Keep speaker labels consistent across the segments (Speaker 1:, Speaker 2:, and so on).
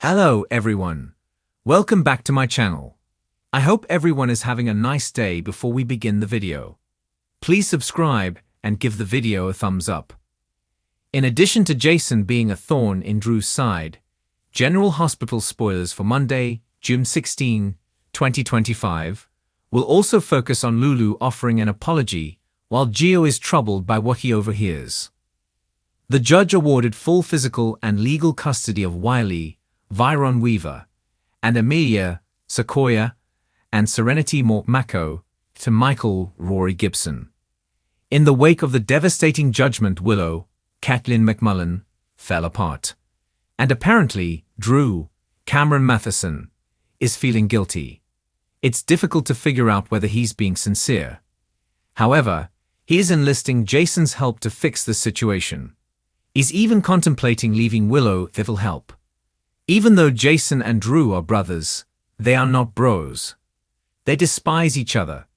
Speaker 1: Hello everyone. Welcome back to my channel. I hope everyone is having a nice day before we begin the video. Please subscribe and give the video a thumbs up. In addition to Jason being a thorn in Drew's side, General Hospital spoilers for Monday, June 16, 2025, will also focus on Lulu offering an apology while Gio is troubled by what he overhears. The judge awarded full physical and legal custody of Wiley, Viron Weaver, and Amelia, Sequoia, and Serenity Mako to Michael Rory Gibson. In the wake of the devastating judgment, Willow, Kathleen McMullen, fell apart. And apparently, Drew, Cameron Matheson, is feeling guilty. It's difficult to figure out whether he's being sincere. However, he is enlisting Jason's help to fix the situation. He's even contemplating leaving Willow if it'll help. Even though Jason and Drew are brothers, they are not bros. They despise each other.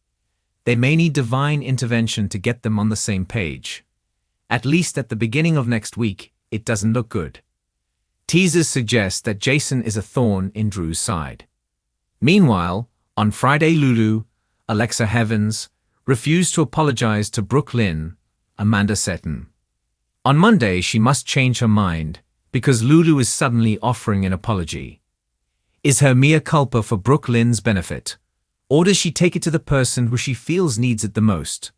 Speaker 1: They may need divine intervention to get them on the same page. At least at the beginning of next week, it doesn't look good. Teasers suggest that Jason is a thorn in Drew's side. Meanwhile, on Friday, Lulu, Alexa Heavens, refused to apologize to Brooke Lynn, Amanda Seton. On Monday, she must change her mind because Lulu is suddenly offering an apology. Is her mea culpa for Brooke Lynn's benefit, or does she take it to the person who she feels needs it the most?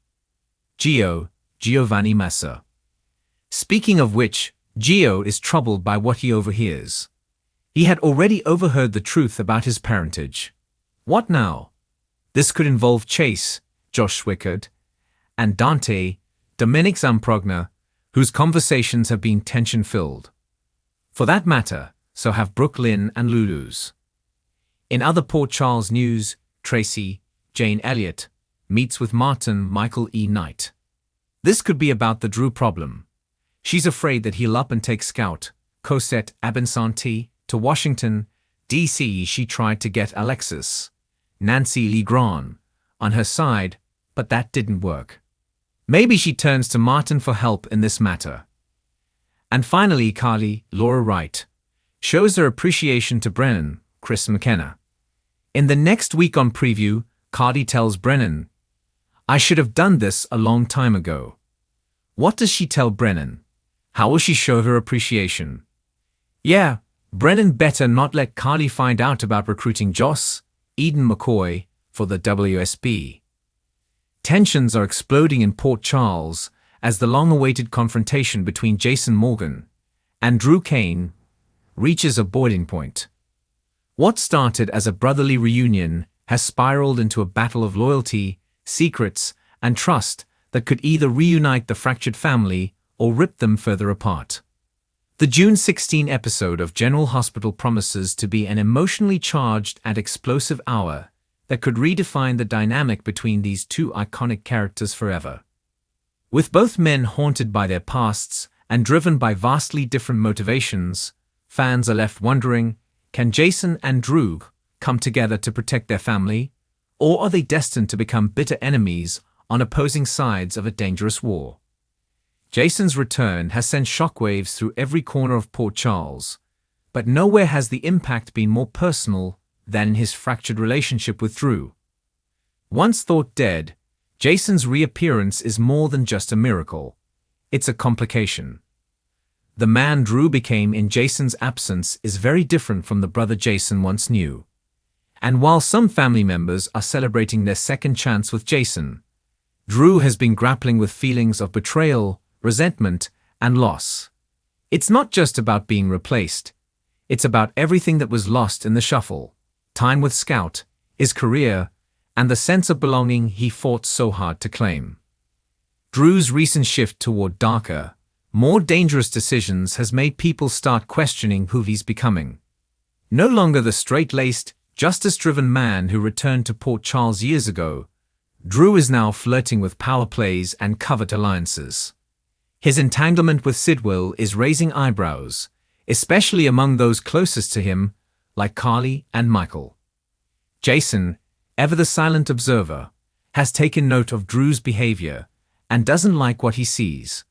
Speaker 1: Giovanni Massa. Speaking of which, Gio is troubled by what he overhears. He had already overheard the truth about his parentage. What now? This could involve Chase, Josh Swickard, and Dante, Dominic Zamprogna, whose conversations have been tension-filled. For that matter, so have Brooke Lynn and Lulu's. In other Port Charles news, Tracy, Jane Elliott, meets with Martin Michael E. Knight. This could be about the Drew problem. She's afraid that he'll up and take Scout, Cosette Abinsanti, to Washington, D.C. She tried to get Alexis, Nancy Legrand, on her side, but that didn't work. Maybe she turns to Martin for help in this matter. And finally, Carly, Laura Wright, shows her appreciation to Brennan, Chris McKenna. In the next week on Preview, Carly tells Brennan, "I should have done this a long time ago." What does she tell Brennan? How will she show her appreciation? Yeah, Brennan better not let Carly find out about recruiting Joss, Eden McCoy, for the WSB. Tensions are exploding in Port Charles as the long-awaited confrontation between Jason Morgan and Drew Kane reaches a boiling point. What started as a brotherly reunion has spiraled into a battle of loyalty, secrets, and trust that could either reunite the fractured family or rip them further apart. The June 16 episode of General Hospital promises to be an emotionally charged and explosive hour that could redefine the dynamic between these two iconic characters forever. With both men haunted by their pasts and driven by vastly different motivations, fans are left wondering, can Jason and Drew come together to protect their family, or are they destined to become bitter enemies on opposing sides of a dangerous war? Jason's return has sent shockwaves through every corner of Port Charles, but nowhere has the impact been more personal than in his fractured relationship with Drew. Once thought dead, Jason's reappearance is more than just a miracle. It's a complication. The man Drew became in Jason's absence is very different from the brother Jason once knew. And while some family members are celebrating their second chance with Jason, Drew has been grappling with feelings of betrayal, resentment, and loss. It's not just about being replaced. It's about everything that was lost in the shuffle. Time with Scout, his career, and the sense of belonging he fought so hard to claim. Drew's recent shift toward darker, more dangerous decisions has made people start questioning who he's becoming. No longer the straight-laced, justice-driven man who returned to Port Charles years ago, Drew is now flirting with power plays and covert alliances. His entanglement with Sidwell is raising eyebrows, especially among those closest to him, like Carly and Michael. Jason, ever the silent observer, has taken note of Drew's behavior and doesn't like what he sees.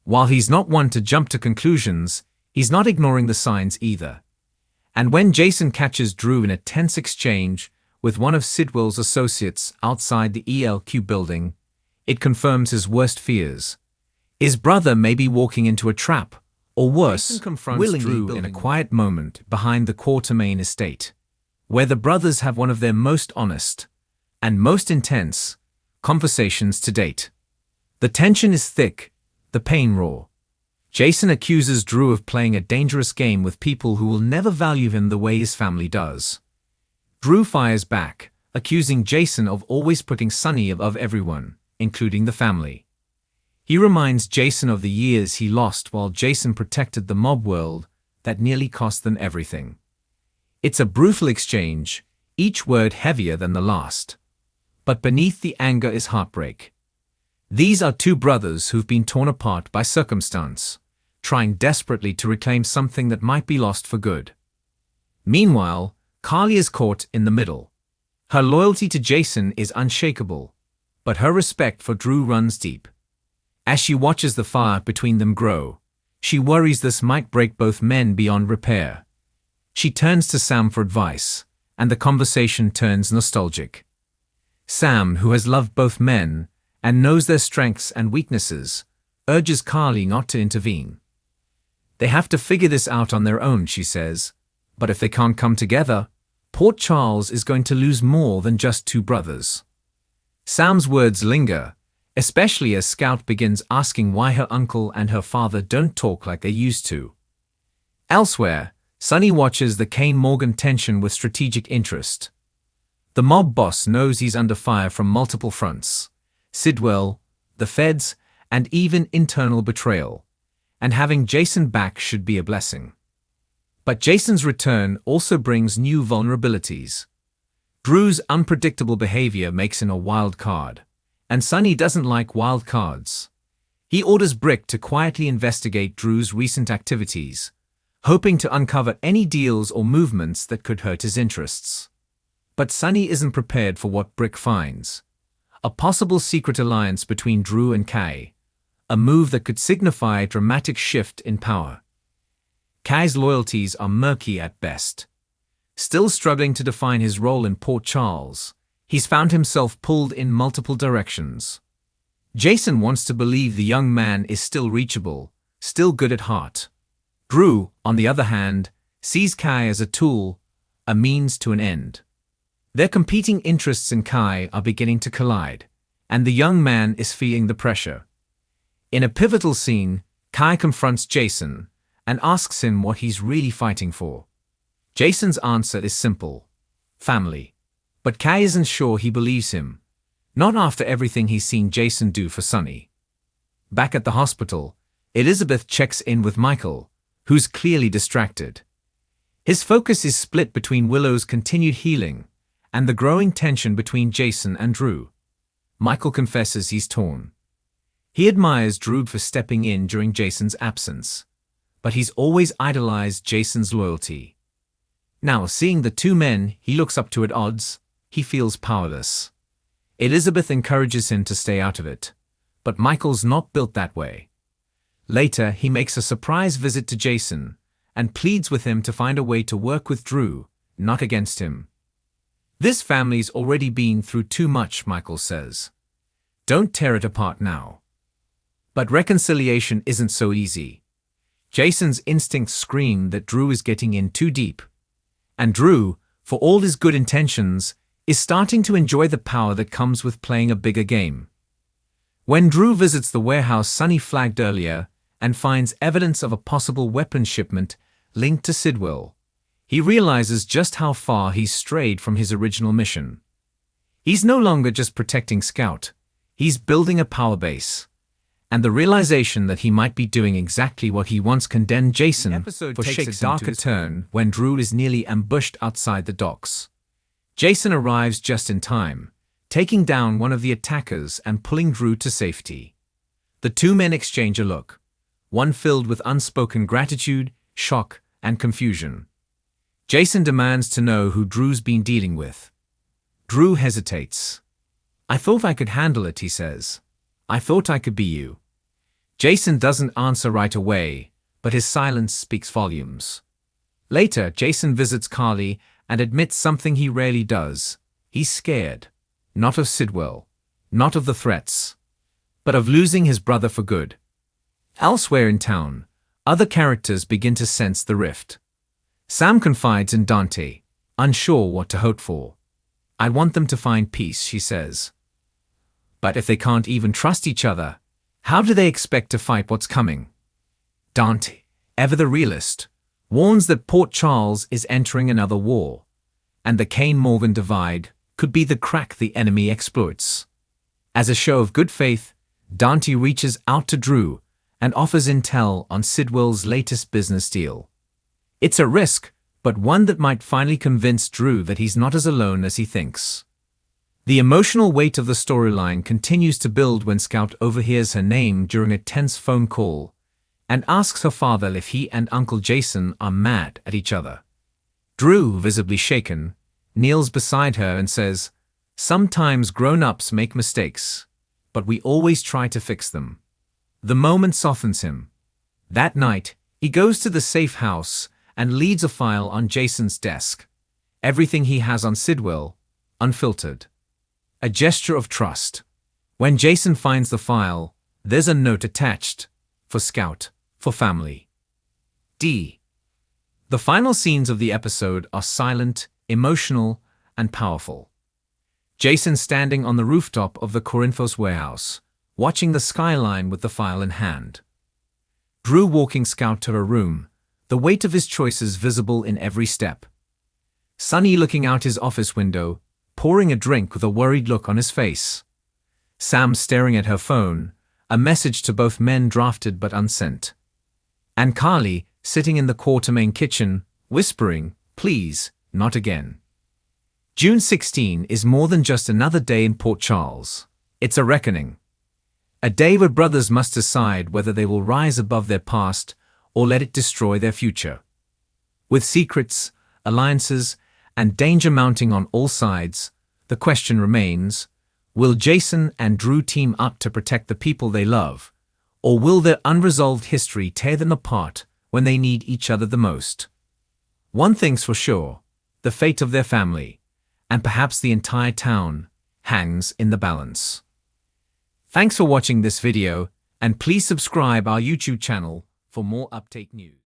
Speaker 1: While he's not one to jump to conclusions, he's not ignoring the signs either. And when Jason catches Drew in a tense exchange with one of Sidwell's associates outside the ELQ building, it confirms his worst fears. His brother may be walking into a trap, or worse,
Speaker 2: Jason confronts
Speaker 1: Drew in a quiet moment behind the Quartermain estate, where the brothers have one of their most honest and most intense conversations to date. The tension is thick, the pain raw. Jason accuses Drew of playing a dangerous game with people who will never value him the way his family does. Drew fires back, accusing Jason of always putting Sonny above everyone, including the family. He reminds Jason of the years he lost while Jason protected the mob world that nearly cost them everything. It's a brutal exchange, each word heavier than the last. But beneath the anger is heartbreak. These are two brothers who've been torn apart by circumstance, trying desperately to reclaim something that might be lost for good. Meanwhile, Carly is caught in the middle. Her loyalty to Jason is unshakable, but her respect for Drew runs deep. As she watches the fire between them grow, she worries this might break both men beyond repair. She turns to Sam for advice, and the conversation turns nostalgic. Sam, who has loved both men and knows their strengths and weaknesses, urges Carly not to intervene. They have to figure this out on their own, she says, but if they can't come together, Port Charles is going to lose more than just two brothers. Sam's words linger, especially as Scout begins asking why her uncle and her father don't talk like they used to. Elsewhere, Sonny watches the Kane Morgan tension with strategic interest. The mob boss knows he's under fire from multiple fronts: Sidwell, the feds, and even internal betrayal. And having Jason back should be a blessing. But Jason's return also brings new vulnerabilities. Drew's unpredictable behavior makes him a wild card, and Sonny doesn't like wild cards. He orders Brick to quietly investigate Drew's recent activities, hoping to uncover any deals or movements that could hurt his interests. But Sonny isn't prepared for what Brick finds: a possible secret alliance between Drew and Kay, a move that could signify a dramatic shift in power. Kay's loyalties are murky at best. Still struggling to define his role in Port Charles, he's found himself pulled in multiple directions. Jason wants to believe the young man is still reachable, still good at heart. Drew, on the other hand, sees Kay as a tool, a means to an end. Their competing interests in Kay are beginning to collide, and the young man is feeling the pressure. In a pivotal scene, Kay confronts Jason and asks him what he's really fighting for. Jason's answer is simple: family. But Kay isn't sure he believes him, not after everything he's seen Jason do for Sonny. Back at the hospital, Elizabeth checks in with Michael, who's clearly distracted. His focus is split between Willow's continued healing and the growing tension between Jason and Drew. Michael confesses he's torn. He admires Drew for stepping in during Jason's absence, but he's always idolized Jason's loyalty. Now, seeing the two men he looks up to at odds, he feels powerless. Elizabeth encourages him to stay out of it, but Michael's not built that way. Later, he makes a surprise visit to Jason and pleads with him to find a way to work with Drew, not against him. This family's already been through too much, Michael says. Don't tear it apart now. But reconciliation isn't so easy. Jason's instincts scream that Drew is getting in too deep. And Drew, for all his good intentions, is starting to enjoy the power that comes with playing a bigger game. When Drew visits the warehouse Sonny flagged earlier and finds evidence of a possible weapons shipment linked to Sidwell, he realizes just how far he's strayed from his original mission. He's no longer just protecting Scout, he's building a power base. And the realization that he might be doing exactly what he once condemned Jason for takes a darker turn when Drew is nearly ambushed outside the docks. Jason arrives just in time, taking down one of the attackers and pulling Drew to safety. The two men exchange a look, one filled with unspoken gratitude, shock, and confusion. Jason demands to know who Drew's been dealing with. Drew hesitates. "I thought I could handle it," he says. "I thought I could be you." Jason doesn't answer right away, but his silence speaks volumes. Later, Jason visits Carly and admits something he rarely does. He's scared. Not of Sidwell, not of the threats, but of losing his brother for good. Elsewhere in town, other characters begin to sense the rift. Sam confides in Dante, unsure what to hope for. "I want them to find peace," she says. But if they can't even trust each other, how do they expect to fight what's coming? Dante, ever the realist, warns that Port Charles is entering another war, and the Kane-Morgan divide could be the crack the enemy exploits. As a show of good faith, Dante reaches out to Drew and offers intel on Sidwell's latest business deal. It's a risk, but one that might finally convince Drew that he's not as alone as he thinks. The emotional weight of the storyline continues to build when Scout overhears her name during a tense phone call and asks her father if he and Uncle Jason are mad at each other. Drew, visibly shaken, kneels beside her and says, "Sometimes grown-ups make mistakes, but we always try to fix them." The moment softens him. That night, he goes to the safe house and leaves a file on Jason's desk. Everything he has on Sidwell, unfiltered. A gesture of trust. When Jason finds the file, there's a note attached. For Scout, for family. D. The final scenes of the episode are silent, emotional, and powerful. Jason standing on the rooftop of the Corinthos warehouse, watching the skyline with the file in hand. Drew walking Scout to her room, the weight of his choices visible in every step. Sonny looking out his office window, pouring a drink with a worried look on his face. Sam staring at her phone, a message to both men drafted but unsent. And Carly sitting in the Quartermain kitchen, whispering, "Please, not again." June 16 is more than just another day in Port Charles. It's a reckoning. A day where brothers must decide whether they will rise above their past or let it destroy their future. With secrets, alliances, and danger mounting on all sides, the question remains, will Jason and Drew team up to protect the people they love, or will their unresolved history tear them apart when they need each other the most? One thing's for sure, the fate of their family, and perhaps the entire town, hangs in the balance. Thanks for watching this video, and please subscribe our YouTube channel for more update news.